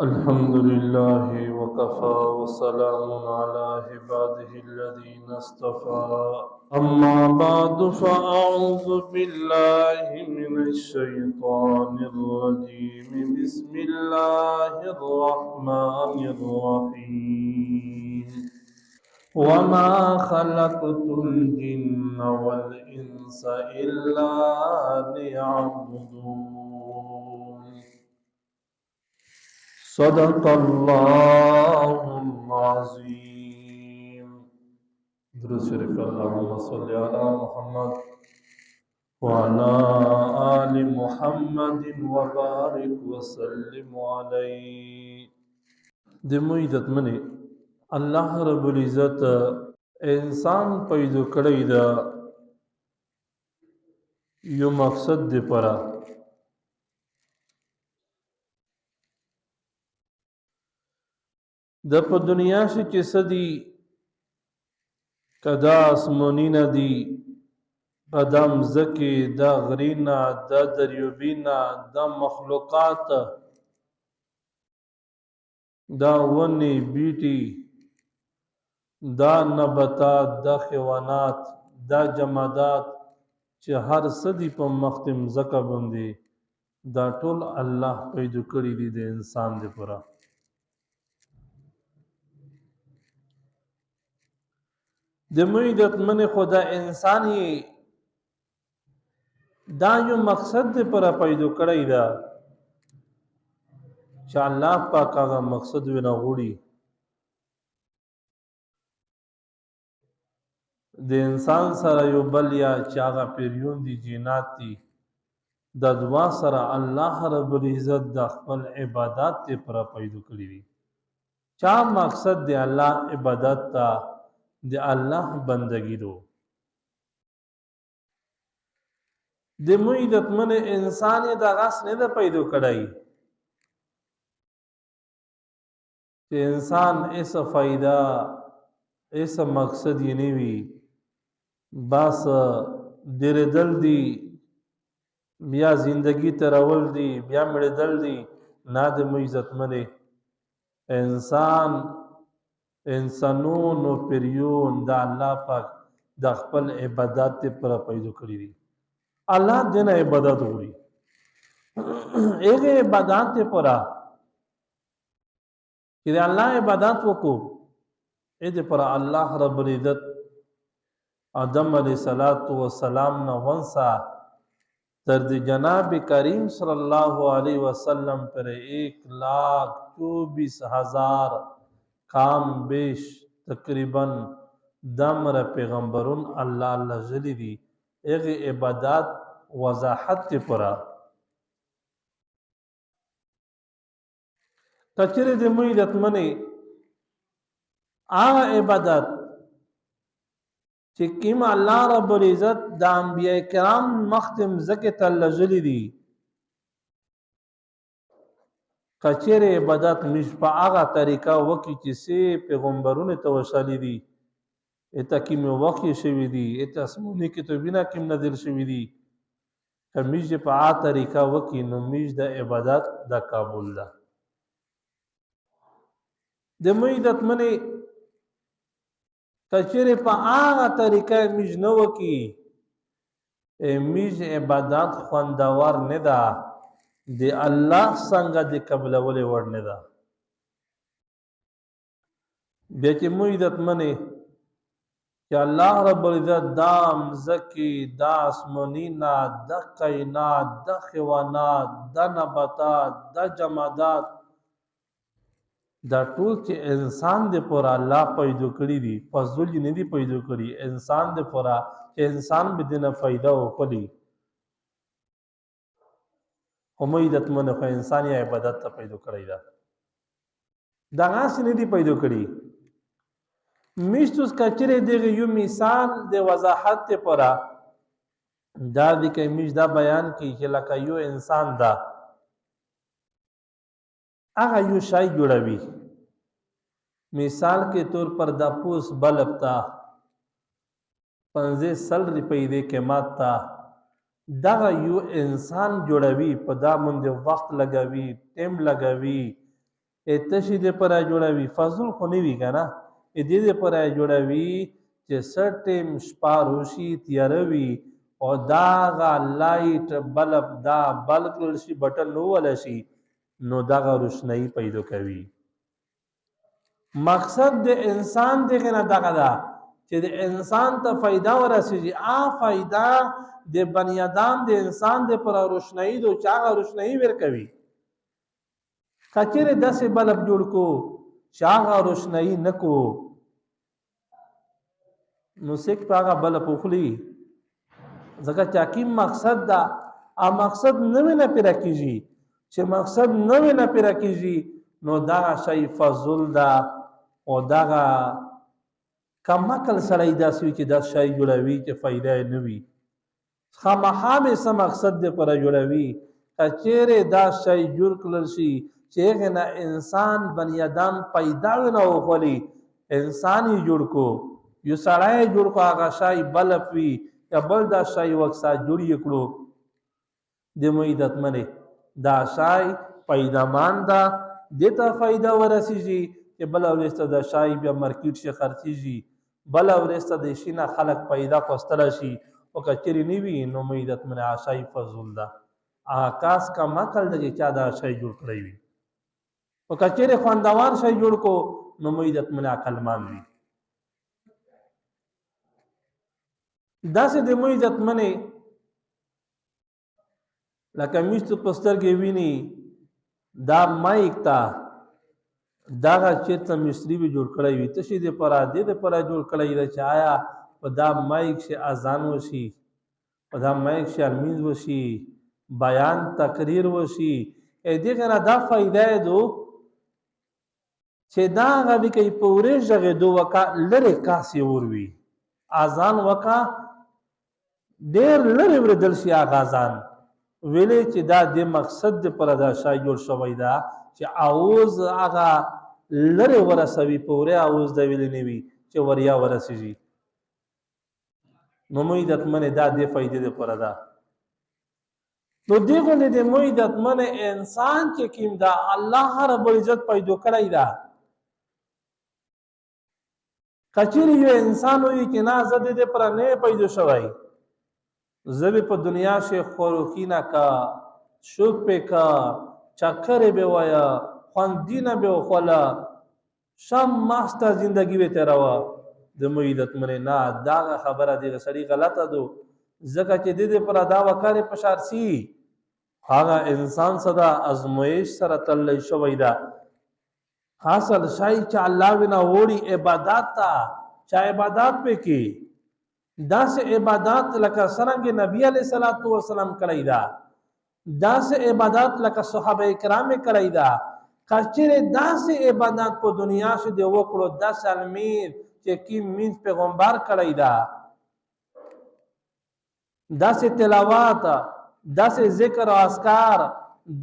الحمد لله وكفى وسلام على عباده الذين اصطفى أما بعد فأعوذ بالله من الشيطان الرجيم بسم الله الرحمن الرحيم وما خلقت الجن والإنس إلا ليعبدون صدق الله العظيم. درود شریف اللهم صل على محمد وعلى آل محمد وبارك وسلم عليه. د عزت منی الله رب العزت انسان پیدا کړی دا یو مقصد دی پره د په دنیا شي چې سدي کدا اسمونینا دی قدم زکی دا غرینا دا دریوبینا دا مخلوقات دا ونی بیٹی دا نباتات دا حیوانات دا جمادات چې هر سدي په مختم زکه باندې دا ټول الله پیدا کړی دی د انسان دی پره د عزت من خدا انسان یې دا یو مقصد دی پر پیدا کړی دا چې الله پاک هغه مقصد ونه غوړي د انسان سره یو بل یا چې هغه پیریون دي جینات دي د دعا سره الله رب العزت د خپل عبادت ته پر پیدا کړی دي چا مقصد دی الله عبادت ته د الله بندگی دو د عزت من انسان دا غاس نه ده پیدا کړای چې انسان ایسا فائدہ ایسا مقصد یې نه وي بس ډېر دل دی بیا زندگی ترول دی بیا مړ دل دی نه د عزت من انسانون و پریون دا الله پاک د خپل عبادت پر پیدا کړی دي الله دنه عبادت وړي هغه عبادت پر چې الله عبادت وکړو دې پر الله رب العزت آدم علیہ الصلوۃ والسلام نو ونسا تر دې جناب کریم صلی الله علیه وسلم پر 1,24,000 کام بیش تقریبا دمر پیغمبرون اللہ جلی دی ایغ عبادات وضاحت پرا کچر دی عزت منی آغا عبادت چکیم اللہ رب العزت دا انبیاء کرام مختم زکت اللہ جلی دی کچیر عبادت مش په هغه طریقه وکي چې سه پیغمبرونه توشالي دي اته کې مو وکي شوی دي اته اسمونه کې تو بنا کې نظر شوی دي کمیج په هغه طریقه وکي نو میج د عبادت د قبول ده د عزت منی کچیر په هغه طریقه میج نو وکي میج عبادت خوندور نه ده دی الله څنګه دی قبل ولې ورنه ده بیا چې عزت منی چې الله رب العزت دام زکی دا اسمونینا د کائنات د حیوانات د نباتات د جمادات دا ټول چې انسان دی پر الله پیدا کړی دي فضل نه دی پیدا کړی انسان دی پر چې انسان به دنه فائدہ وکړي عزت من خو انسان یا عبادت ته پیدا کړی دا دغه سینې دی پیدا کړی میشتوس کچره دغه یو مثال د وضاحت پر دا د کې میش دا بیان کی چې لکه یو انسان دا هغه یو شای جوړوي مثال کے طور پر دا پوس بلب تا 50 روپۍ دې قیمت تا دغه یو انسان جوړوي په دا باندې وخت لګوي ټیم لګوي تشي دې پر جوړوي فضل خو نه وي کنه دې پر جوړوي چې سټیم شپه روشي تیاروي او دا غا لایټ بلب دا بلب شي بټن نو ولا شي نو دا روشنايي پیدا کوي مقصد د انسان دغه نه دغه دا چې د انسان ته فائدہ ورسیږي فائدہ د بنی آدم د انسان د پر روشنايي دو چاغه روشنايي ور کوي کچره 10 بلب جوړ کو چاغه روشنايي نکو نو سیک پاغه بلب خلی ځکه چې کی مقصد دا مقصد نه پیرا کیږي چې مقصد نه پیرا کیږي نو دا شی فضل دا او دا کم عقل سړی داسې چې دا شی جوړوي چې فائدہ نه وي خامخا به سم مقصد دې پر جوړوي کچېره دا شی جوړ کړل شي چې نه انسان بنی آدم پیدا نه وغولي انسان یې جوړ کو یو سړی جوړ کو هغه شی بلب وي یا بل دا شی وکسا جوړ یې کړو د مویدت منه دا شی پیدامان دا دته فائدہ ورسیږي چې بل ورسته د شای بیا مارکیټ شي خرڅيږي بل ورسته د شینه خلق پیدا کوستل شي او کچری نیوی نو میدت من عاشای فضل دا آکاس کا مکل د چا دا شای جوړ کړی وي او کچری خواندوار شای جوړ کو نو میدت من عقل مان وي داسې د میدت منه لکه میشت پستر کې ویني دا مایک تا داغه چیرته مصری به جوړ کړی وي ته شي د پرادې د پر جوړ کړی دا چایا په دا مایک شي اذان وشي په دا مایک شي المیز وشي بیان تقریر وشي دغه نه دا فائدہ دو چې دا غوي کوي پورې ژغه دو وکا لره کاسي وروي اذان وکا ډېر لره وردل شي اغازان ویلې چې دا د مقصد پر دا شای جوړ شوی دا چې اوز هغه لره ورسوي پورې اوز د ویلې نیوي چې وریا ورسیږي نو مویدت منه دا د فائدې لپاره دا نو دغه د مویدت منه انسان چې کیم دا الله رب العزت پیدا کړی دا کچری یو انسان وي چې نه زده د پر نه پیدا شوی زبی په دنیا شیخ خوروکینا کا شوک پہ کا چکر بے ویا خوندینا بے خولا شم ماستا زندگی بے تیروا د مویدت منه نا دا خبره دی سړی غلطه دو زکه چې د دې پر دا وکړې پشارسی هغه انسان صدا ازمایش سره تل شوی دا حاصل شای چې الله ونا وړي عبادت تا چا عبادت په کې داس عبادت لکه سرنګ نبی علیہ الصلوۃ والسلام کړی دا داس عبادت لکه صحابه کرام کړی دا کچره داس عبادت په دنیا کې دی وکړو 10 علمین چې کی مين پیغمبر کړی دا داس تلاوت داس ذکر او اذکار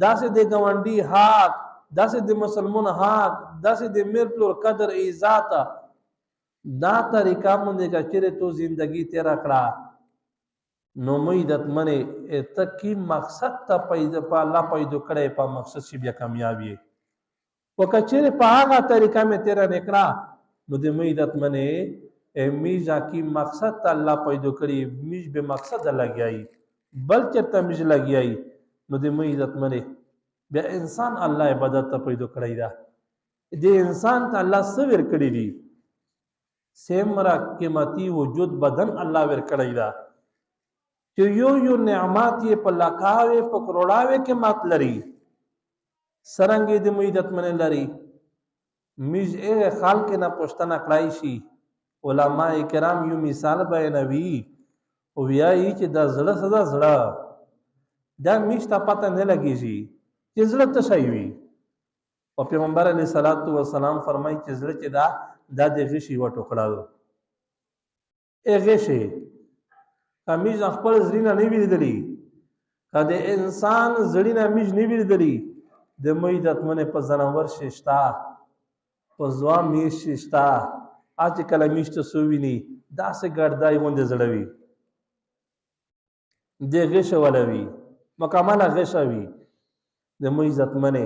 داس د گونډي حق داس د مسلمان حق داس د میر پلور قدر عزت دا طریقہ مونږه کچره تو زندگی تیرا کړه نو مویدت منه تکی مقصد ته پیدا په الله پیدا کړي په مقصد شي بیا کامیابی او کچره په هغه طریقہ می تیرا نکړه نو د مویدت منه میجا کی مقصد ته الله پیدا کړي میج به مقصد لګیای بل چرته میج لګیای نو د مویدت منه بیا انسان الله عبادت ته پیدا کړی دا د انسان ته الله صبر کړی دی سیمرا قیمتي وجود بدن الله ور کړی دا چې یو نعمت یې په لکاوي په کروڑاوي کې مات لري سرنګې د مویدت منه لري میج هغه خلک نه پښتنه کړای شي علما کرام یو مثال بیانوي او ویایي چې دا زړه صدا زړه دا میش ته پته نه لګیږي چې زړه ته شي وي او پیغمبر علیه الصلاۃ والسلام فرمایي چې زړه چې دا د غشي و ټوکړه هغه شي کمیز خپل زړه نه ویلدلی کله انسان زړه نه میج نه ویلدلی د مویدت منه په زناور ششتا په ځوان میش ششتا اج کله میشته سوویني داسې ګړدای غونډه زړوي د غش ولوي مکمل غشوي د مویدت منه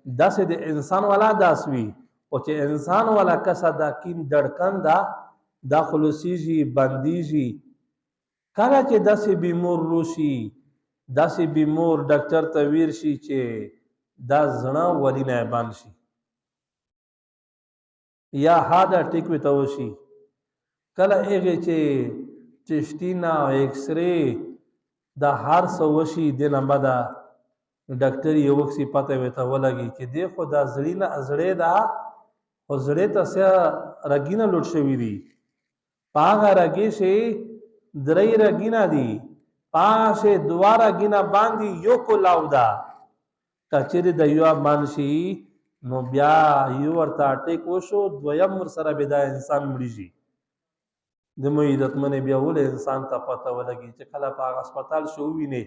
داسې د انسان والا داس وي او چې انسان والا کسه دا کیم دړکن دا خلوصیږي بندیږي کله چې داسې بیمور روشي داسې بیمور ډاکټر ته ویر شي چې دا زړه ولی نه بند شي یا هارت اٹیک وي ته وشي کله هغې چې چشتینه ایکس رې دا هر څه وشي دې نه بعده ډاکټر یې وکسي پته وی ته ولګي چې دی خو دا زړې ده خو زړې ته څه رګینه لوټ شوي دي په هغه رګې شي درې رګینه دي په هغه شي دوه رګینه باندې یو کولاو ده که چېرې د یو بند شي نو بیا یو ورته اټیک وشو دویم ورسره بیا دا انسان مړیږي د مو عزتمنې بیا ولې انسان ته پته ولګي چې کله په هغه هسپتال شو ووینې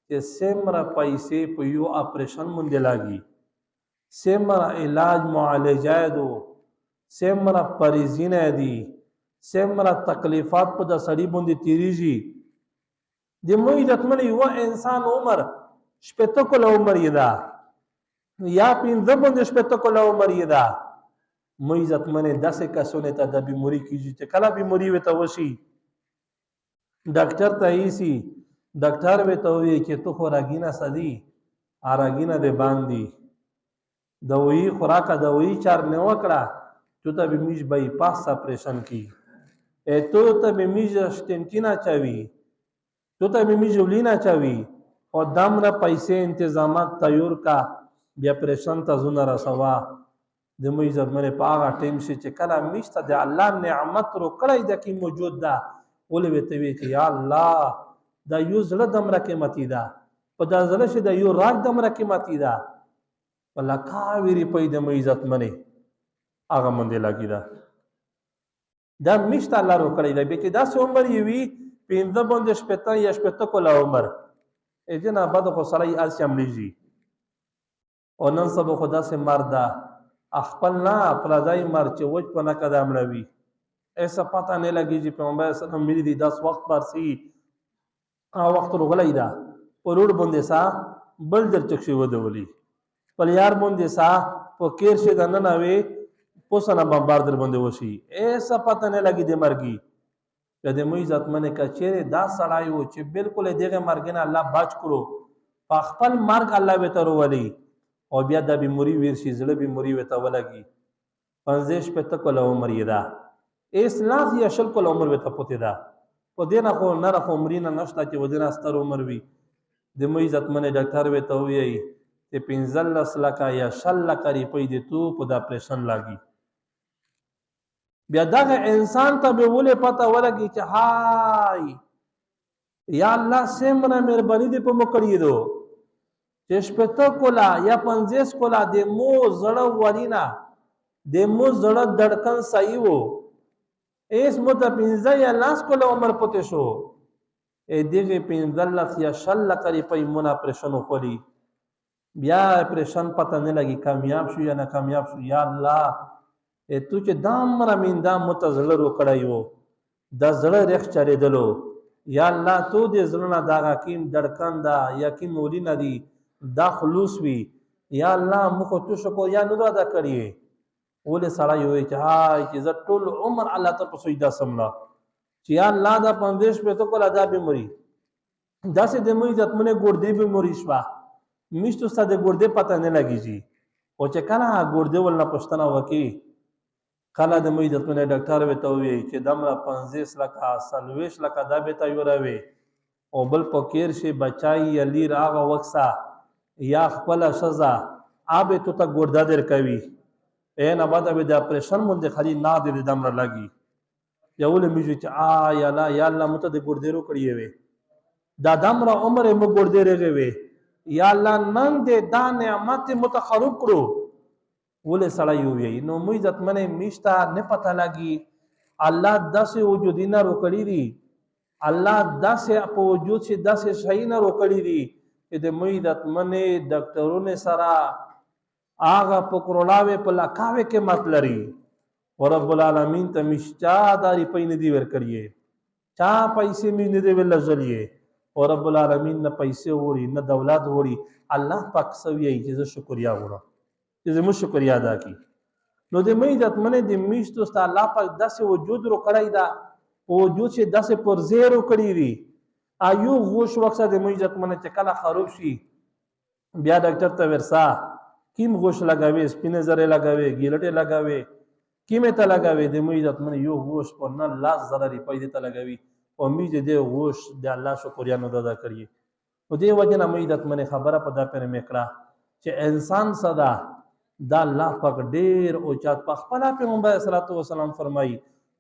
چې څومره پیسې په یو اپریشن باندې لاګي څومره علاج معالجاتو څومره پریزینه دي څومره تکلیفات په د سړي باندې تیریږي د مو عزتمنې یو انسان عمر شپېته کاله عمر یې ده یا پنځه باندې شپېته کاله عمر یې ده مو عزتمنې داسې کسونه ته د بیماري کېږي چې کله بیماري ورته وشي ډاکټر ته ایسي ډاکټر ورته وایي چې تو خو رګینه څه دي رګینه دې باندې دوایي خوراکه دوایي چار نه وکړه تو ته به میش بایپاس اپریشن کی تو ته به میش سټنټینا چاوي تو ته به میش ولینا چاوي او دمره پیسې انتظامات تیار کا بیا اپریشن ته زونه رسوا د مو عزتمنې په هغه ټیم شي چې کله میشته د الله نعمت رو کړی د کې موجود ده ولې ورته وایي چې یا الله دا یو زړه دومره قیمتي ده په دا زړه چې د یو راګ دومره قیمتي ده په لکاوي روپۍ د مو عزتمنې هغه باندې لګي ده دا میشته الله رو کړی ده بیا چې داسې عمر یې وي پنځه باندې شپېته یا شپېته کاله عمر دې نه بعد خو سړی هسې مړېږي او نن سبا خو داسې مرد ده خپل نه پردی مرد چې وچ په نکه ده مړوي ایسا پته نه لګېږي پیغمبر اسلام ملي دي 10 وخت پرسي وخت روغلی ده په روډ باندې سا بل در چک شي ودولي په یار باندې سا په کیر شي د نن اوي پوسنه بمبار در باندې وشي ایسا پته نه لګي د مرګي د مو عزتمنې کچېره دا سړی و چې بالکل دغه مرګ نه الله بچ کړو په خپل مرګ الله به تر ولي او بیا د بیماری ویر شي زړه بیماری وته ولګي 50 پته کول عمر یې دا اسلاف یا شل کول عمر وته پته دا په دینه خو نه رخ عمرینه نشته چې ودینه ستر عمر وي د مو عزتمنې ډاکټر وته وی چې 15 لکه یا 6 لکه روپۍ دي تو په د اپریشن لاګي بیا دغه انسان ته به ولې پته ولګي چې هاي یا الله سمره مهرباني دې په مو کړی دو چې شپېته کولا یا 50 کولا د مو زړه ولینا د مو زړه دړکن صحیح وو ایس مو ته 15 یا 10 کولا عمر پته شو دغه 15 یا 6 لکه روپۍ مون اپریشن وکړي بیا اپریشن پته نه لګي کامیاب شو یا ناکامیاب شو یا الله تو چې دامره میندا متزړه رو کړای وو د زړه رخ چره دلو یا الله تو دې زړه نه دا حکیم دړکن دا یقین ولینه دی دا خلوص وی یا الله مخ تو شکو یا نو دا کړی ولې سړی وي چې هاي چې ز ټول عمر الله ته په سجدا سملا چې یا الله دا 15 په تو کول ادا به مري دا سه د مو عزت منه ګردې به مري شوا میشتو ستاسو ګردې پته نه لګیږي او چې کله ګردې ولنه پښتنه وکي کله د مو عزت منه ډاکټر وته وي چې دمره 50 لکه 40 لکه دا به ته یوروي او بل پکیر شي بچای علی راغه وکسا یا خپل سزا آبه تو ته ګردا در کوي نه بعد به د اپریشن مونږ خالي نه د دمره لګي یول میږي چې یا الله یا الله مت د ګردېرو کړی وي دا دمره عمر مو ګردېرې وي یا الله نن دې دا نعمت متخرب کړو ولې سړی وي نو مو عزت منه میشتا نه پته لګي الله داسې وجودینه روکړی دي الله داسې په وجود شي داسې شي نه روکړی دي چې د مو عزت منه ډاکټرونو سره آغا پکرولاوی په لکاوی کې مت لري او رب العالمین ته مشچا داری پې نه دی ور کړی چا پیسې مې نه دی ول زلیه او رب العالمین نه پیسې وړي نه دولت وړي الله پاک سوي چې شکریا وړه چې زموږ شکریا ادا کړي. نو د مې عزتمنې د میشتو ستا الله پاک داسې وجود رو کړی دا وجود چې داسې پر ځای رو کړي وي. ایو غوښ وکړه د مې عزتمنې چې کله خراب شي بیا ډاکټر ته ورسا کیم غوښ لګوي سپینې زرې لګوي ګیلټې لګوي کیمه ته لګوي د مې عزتمنې یو غوښ په نه لاس زره روپۍ ته لګوي او مې دې غوښ د الله شکریا نه ادا کړي. نو دې وجه نه مې عزتمنې خبره په دا پرې میکړه چې انسان صدا دا الله پاک ډیر اوچات په خپل پیغمبر صلی الله علیه وسلم فرمایي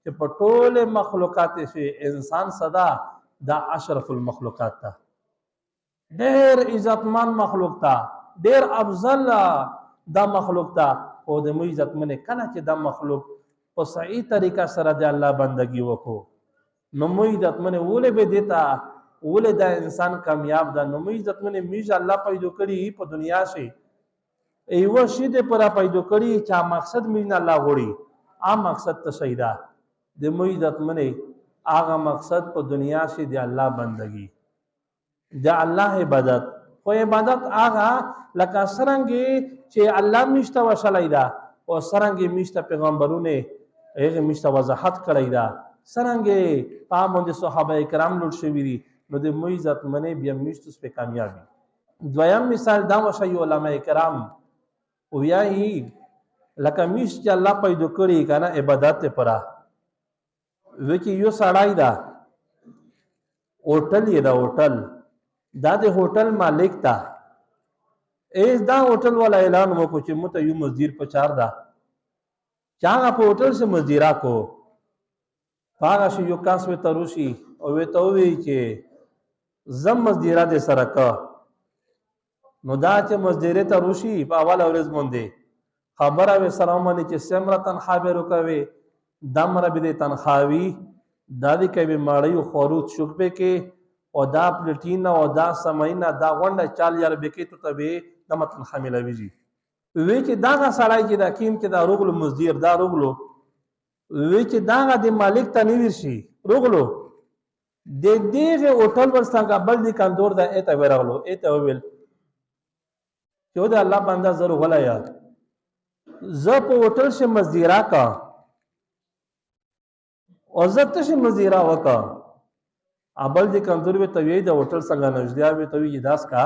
چې په ټول مخلوقات کې انسان صدا دا اشرف المخلوقات تا ډیر عزتمن مخلوق تا ډیر افضل دا مخلوق تا او د مې عزتمن کله چې دا مخلوق په صحیح طریقه سره د الله بندگی وکړو نو مې عزتمن ولې به دیتا ولې دا انسان کامیاب ده. نو مې عزتمن میج الله پیدا کړی په دنیا شي ایو شی دې پر پیدا کړی چې مقصد مې نه الله غوړي ا مقصد ته شهیدا د مې عزتمن هغه مقصد په دنیا شي د الله بندگی د الله عبادت خو عبادت هغه لکه سرنګي چې الله مشته وشلایدا او سرنګي مشته پیغمبرونه هغه مشته وضاحت کړی دا سرنګي پاموند صحابه کرام لوټ شوی دي نو د مې عزتمن بیا مشته په کامیابی. دویم مثال دا وشي علماء کرام ویایي لکه میش چې الله پیدا کړی کنه عبادت پرا وکي یو سړای دا هوټل یې دا هوټل دا د هوټل مالک تا ایس دا هوټل والا اعلان وکړو چې مت یو مزدور په چار دا چاغه په هوټل سے مزدورا کو هغه شی یو کاس و تروشي او وی ته وی چې زم مزدورا دې سره کا نو دا چې مزدورې ته روشي په اول ورځ باندې خبره وي سلام باندې چې سمره تنخوا به وکوي دمره به تنخواوي دا دې کوي ماړی خوروت شوکبه کې او دا پلټینا او دا سماینا دا غونډه 4000 بکی ته به د متن خامل ویږي وی چې دا سړی چې دا کیم چې دا روغلو مزدور دا روغلو وی چې دا د مالک ته نیوي شي روغلو د دې هوټل ورستانګه بل دي کندور دا اته ورغلو اته ویل چې دا الله بنده زرو غلا یا ز په هوټل سے مزدورا کا او زته سے مزدورا وکا ابل دې کندور به توی د هوټل څنګه نږدې به توی داس کا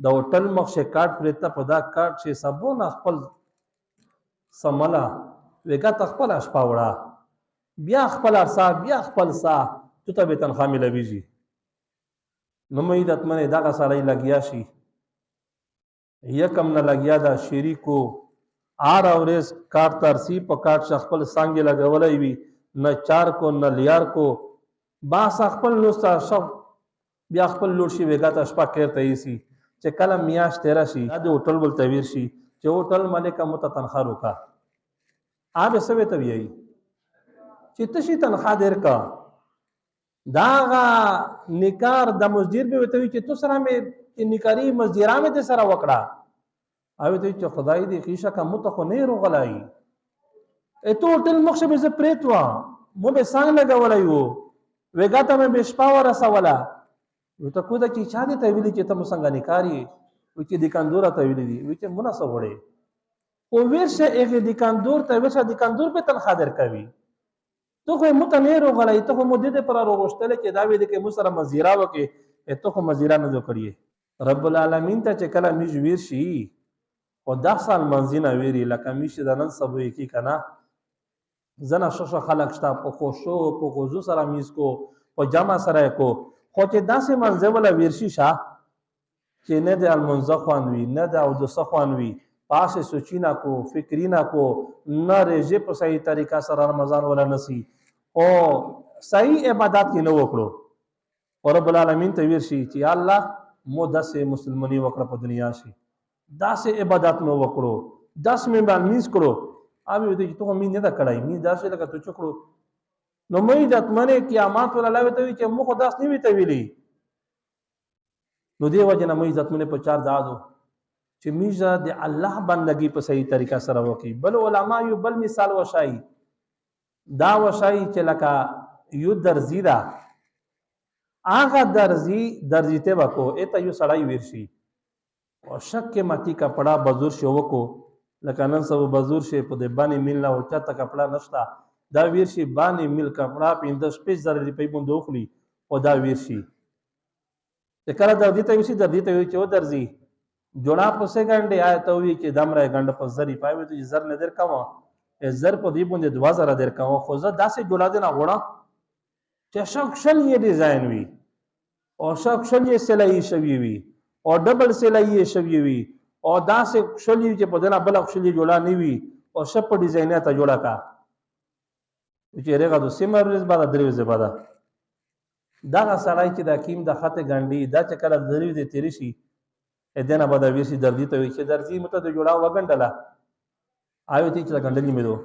د هوټل مخشه کارت پرته په دا کارت چې سبونه خپل سملا وګه تخپل اشپا وړه بیا خپل ارسا بیا خپل سا ته به تنخوا ملويږي. نو مې عزتمن دا سړی لګیا شي یکم نه لګیا دا شریکو آر اورس کارت ترسی په کارت خپل څنګه لګولای وي نه چار کو نه لیار کو باس خپل لوستا شپ بیا خپل لوټ شي وګه ته شپه کېرته یې سي چې کله میاش 13 شي دا د هوټل بل تویر شي چې هوټل مالک مت تنخوا روکا آب سوي ته وی چې تشي تنخوا ډیر کا داغه نکار د مزدور به وتوي چې تو سره مې نکاري مزدورامه دې سره وکړه او ته چې خدای دې خیشه کا مت خو نه روغلای اته هوټل مخشه به ز پریتوا مو به څنګه لګولای وو وګا ته مې بشپاور رسولا نو ته کو دا چې چا دې ته ویلي چې ته مسنګ نکاري و چې د کندور ته ویلي دي و چې مناسب وړي او ورشه هغه د کندور ته ورشه د کندور په تنخوا درکوي تو خو مت نه روغلای ته مو دې پر روغشتل کې دا وی دې کې مو سره مزیرا وکي ته خو مزیرا نه جو کړی رب العالمین ته چې کله میج ویر شي او 10 سال منځینه ویری لکه میش د نن سبو کې کنا زنه شش خلق شته په خوشو په غوزو سره میز کو په جمع سره کو خو چې داسې منځه ولا ویرشي شاه چې نه د المنزه خوانوي نه د او د سخوانوي پاسه سوچینا کو فکرینا کو نه رېجه په صحیح طریقه سره رمضان ولا نسی او صحیح عبادت کې نه وکړو او رب العالمین ته ویرشي چې الله مو داسې مسلمانی وکړه په دنیا شي داسې عبادت مو وکړو 10 مې باندې میز کړو اوی دې ته مې نه دا کړای مې داسې لکه ته چکړو نو مې عزتمنه قیامت ول الله ته وی چې مو خو داس نه وی ته ویلي نو دی وجه نه مې عزتمنه په چار دادو چې میزه د الله بندگی په صحیح طریقه سره وکي بل علما یو بل مثال وشای دا وشای چې لکه یو درزی دا هغه درزی ته وکو اته یو سړی ورشي او شک کې ماتی کپڑا بزور شو وکو لکه نن سبا به زور شي په د باندې میل نه اوچته کپړه نشته دا ویر شي باندې میل کپړه 15,000 روپۍ باندې وخوري او دا ویر شي چې کله دردي ته وشي دردي ته وي چې ودرځي جوړه په سکند آیا ته وی چې دمره غنډه په زری پاوي ته زر نه در کوم زر په دې باندې 2000 در کوم خو زه داسې جوړا دې نه غوړم چې شکل یې ډیزاین وي او شکل یې سلایي شوی وي او ډبل سلایي شوی وي او داسې شلی چې په دنه بل شلی جوړا نه وي او شپ ډیزاین ته جوړا کا چې رغه د سیمر ورځ بعد درې ورځې بعد دا سړی چې د کیم د خطه ګنډي دا چې کله درې ورځې تیری شي ادنه بعد ویسي دردی ته وي چې درځي مته د جوړا وګنډله آیو تی چې ګنډلې مې دو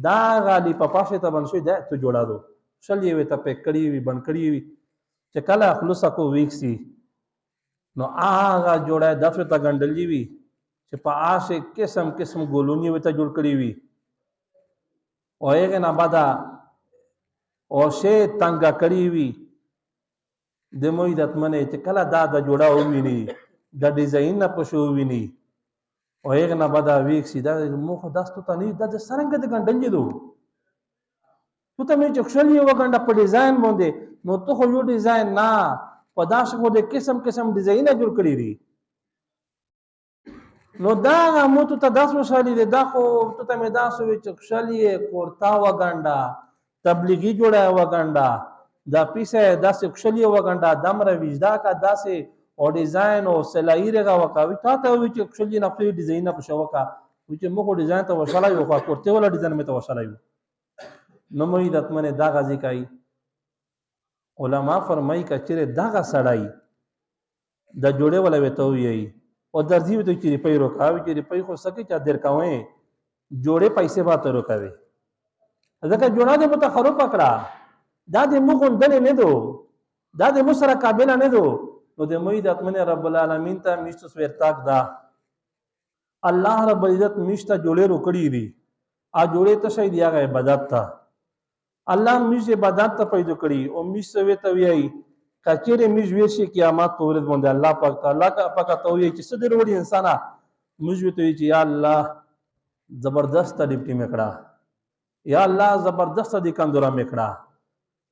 دا غالي په پاشه ته بنشوي دا ته جوړا دو شل یې ته پک کړی وي بن کړی وي چې کله خلص کو ویکسي نو هغه جوړه دفه ته ګنډلې وي چې په آشه قسم قسم ګولونی وته جوړ کړی وي او هغه نه بعد او شی تنګ کړی وي د مویدت منه چې کله دا د جوړا وویني د ډیزاین نه پښو ویني او هغه نه بعد ویکسي دا مخ داستو ته نه د سرنګ د ګنډلې دو تو ته مې چخشل یو غنډه په ډیزاین باندې نو ته خو یو ډیزاین نه په داسې خو د قسم قسم ډیزاین جوړ کړی دي نو دا مو ته داس وشالي دي دا خو ته مې داسو وی چخشل یې کورتا وغنډه تبلیغي جوړه وغنډه دا پیسه داسې چخشل یې وغنډه دمره وجدا کا داسې او ډیزاین او سلایي رغه وکاوي تا ته وی چخشل یې نفسي ډیزاین په شوکا و چې موږ ډیزاین ته وشالای یو خو کورته ولا ډیزاین مې ته وشالای نو مې د اتمنه دا غازی کوي علما فرمایي کچره دا غا سړای د جوړه ولا وته وي او درځي وته چې ریپای روکاوي چې ریپای خو سکه چا در کاوي جوړه پیسې باته روکاوي ځکه جوړه دې مت خرو پکړه دا دې مخ دل نه دو دا دې مسره قابل نه دو نو دې مې د اتمنه رب العالمین ته میشت سویرتاک دا الله رب عزت میشت جوړه روکړي دي ا جوړه ته شي دی هغه عبادت ته الله میز عبادت ته پیدا کړی او میز سوي ته وی کچره میز وی شي قیامت په ورځ باندې الله پاک تعالی کا پاک ته وی چې صدر وړي انسان میز وی ته وی چې یا الله زبردست ډیپټي میکړه یا الله زبردست دي کندورا میکړه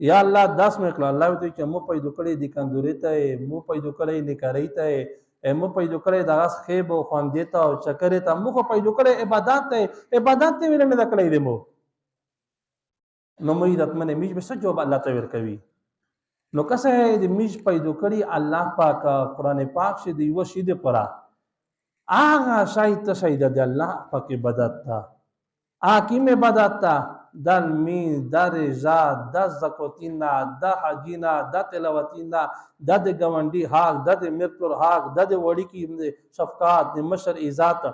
یا الله 10 میکړه الله وی ته چې مو پیدا کړی دي کندوري ته مو پیدا کړی نکاري ته مو پیدا کړی دغه خیب او خواندې ته او چکرې ته مو پیدا کړی عبادت ته ویل نه کړی دی مو نو مې د اتمنه میج به څه جواب الله ته ورکوي نو کسه د میج پیدا کړی الله پاک قران پاک شه دی و شید پرا هغه شاید شاید د الله پاک عبادت تا حکیم عبادت تا د می د رضا د زکوتینا د حجینا د تلاوتینا د گوندی حق د مرتور حق د وړی کی شفقات د مشر عزت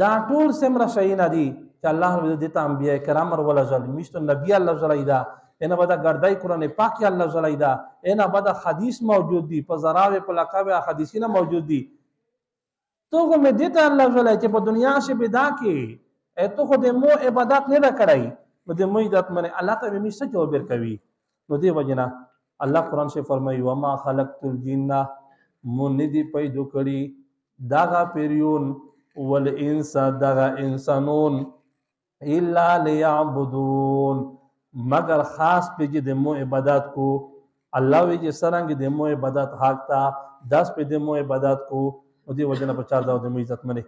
دا ټول سمره شینا دي چې الله دې ته انبیاء کرام ولا ځل میشت نبی الله زلیدا انا بدا ګردای قران پاک الله زلیدا انا بدا حدیث موجود دي په زراوه په لقب حدیثینه موجود دي تو کو مې دې ته الله زلی چې په دنیا شي بدا کې ته خو دې مو عبادت نه کړای نو دې مو عبادت منه الله ته مې څه جواب ورکوي نو دې وجنا الله قران سے فرمایي وما خلقت الجن من دې پیدا کړی داغه پیریون والانس داغه انسانون الا ليعبدون مگر خاص په دې د مو عبادت کو الله وی چې سرنګ د مو عبادت حق تا 10 په د مو عبادت کو او دې وجنه په 4 د مو عزت منه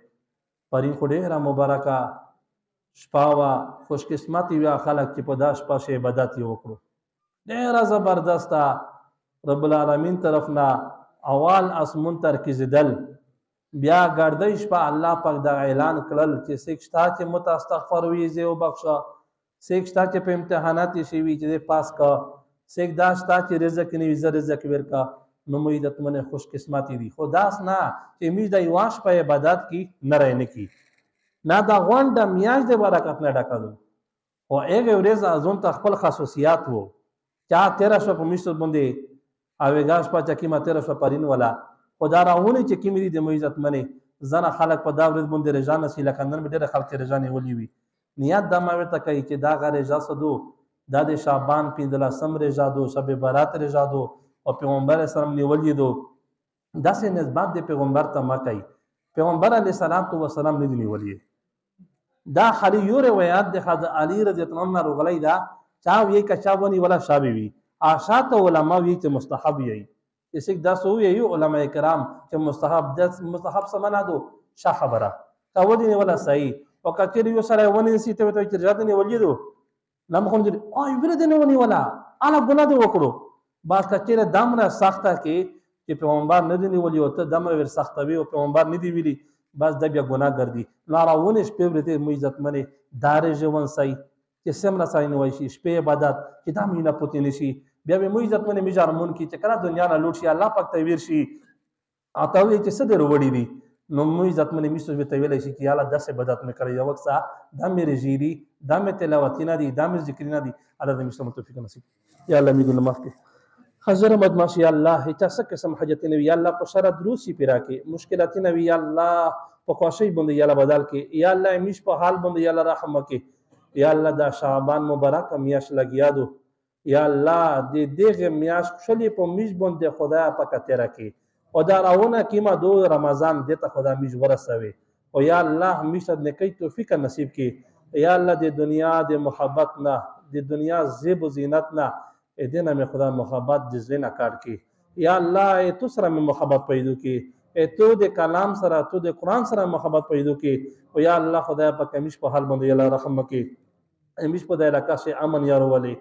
پرې خو ډېر مبارکه شپاوا خوش قسمتي وی خلک چې په داش پاشه عبادت یې وکړو ډېر زبردست رب العالمین طرفنا اول اسمون تر کې زدل بیا ګردش په الله پاک دا اعلان کړل چې سکشتا چې متاستغفر وي زه او بخښه سکشتا چې په امتحانات شي وي چې پاس کا سک داشتا چې رزق نیوي زر رزق ورکا نو مې د تمنه خوش قسمتي دي خداس نه چې می د یواش په عبادت کې نه رہنے کی نه دا غونډه میاج د برکت نه ډکړو او هغه ورځ ازون ته خپل خصوصیات وو چا 1300 په مشت باندې اوګاش په چکی ما 1300 پرین ولا خدا راونه چې کی مې د عزت منه زنه خلق په دا ورځ باندې رضا نسی لکندن به ډېر خلک رضا نه ولي وي نیت دا ما ورته کوي چې دا غره رضا سدو د شعبان 15 سم رضا دو شب برات رضا دو او پیغمبر اسلام نیولې دو داسې نسبت د پیغمبر ته ما کوي پیغمبر علیه الصلاۃ والسلام نه دی نیولې. دا خالی یو روایت د حضرت علی رضی الله عنه رغلی دا چا وی کچا ونی ولا شابه وی اشات علماء وی چې مستحب یی اسک دا سو یی علماء کرام چې مستحب د مستحب سمنا دو شا خبره تا ودی ولا صحیح او کچری یو سره ونی سی ته ته چې راته نیولې دو لم خون دي او ویل دې ونی ولا انا ګناه دی وکړو با کچره دمره سخته کې چې پیغمبر نه دی نیولې او ته دمره ور سخته وی او پیغمبر نه دی ویلي بس د بیا ګناه ګرځي لاراونه شپې ورته مو عزت منه دار ژوند سي چې سمرا ساين وای شي شپې عبادت چې دا مینه پوتې نشي بیا به مو عزت منه میجارمون کی چې کړه دنیا نه لوټ شي الله پاک ته ویر شي اته وی چې څه درو وړي دي نو مو عزت منه میسو به تویل شي چې الله 10 عبادت مې کړی یو وخت دا مې رجيري دا مې تلاوت نه دي دا مې ذکر نه دي الله دې مسلمان توفیق نصیب یا الله می ګل معاف حضر مدماشی یا الله هیڅ څه قسم حاجت نه وی یا الله په سره دروسی پیرا کې مشکلات نه وی یا الله په خوشی باندې یا الله بدل کې یا الله میش په حال باندې یا الله رحم وکي یا الله دا شعبان مبارک میاش لګیا دو یا الله دې دغه میاش خلی په میش باندې خدا پاک تیرا کې او دا راونه کیما دو رمضان دې ته خدا میش ورسوي او یا الله میش د نکي توفیق نصیب کې یا الله دې دنیا د محبت نه د دنیا زیب و زینت نه ادینا میں خدا محبت جزوینا کاٹ کی یا اللہ تو سرا میں محبت پیدو کی تو دے کلام سرا تو دے قرآن سرا محبت پیدو کی و یا اللہ خدا پاک امیش پا حال بندو یا اللہ رحم کی امیش پا دے علاقہ سے امن یا رو والے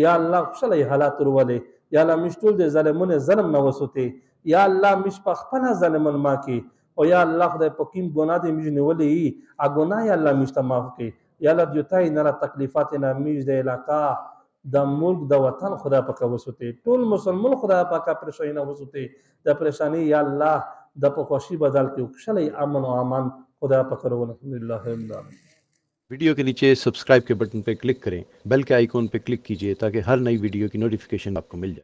یا اللہ خشل حالات رو والے یا اللہ مشتول دے ظلمون ظلم نوسو تے یا اللہ مش پا خپنا ظلمون ما کی و یا اللہ خدا پا کیم گناہ دے میش نولی آ گناہ یا اللہ مشتا معاف کی یا اللہ دیوتای نرا تکلیفات نا میش دے علاقہ د ملک د وطن خدا پاک وسوته ټول مسلمان خدا پاک پریشانی نه وسوته د پریشانی یا الله د په خوشي بدل کې خلای امن او امان خدا پاک ورو الحمدللہ वीडियो के नीचे सब्सक्राइब के बटन पर क्लिक करें, बेल के आइकॉन पर क्लिक कीजिए ताकि हर नई वीडियो की नोटिफिकेशन आपको मिल जाए।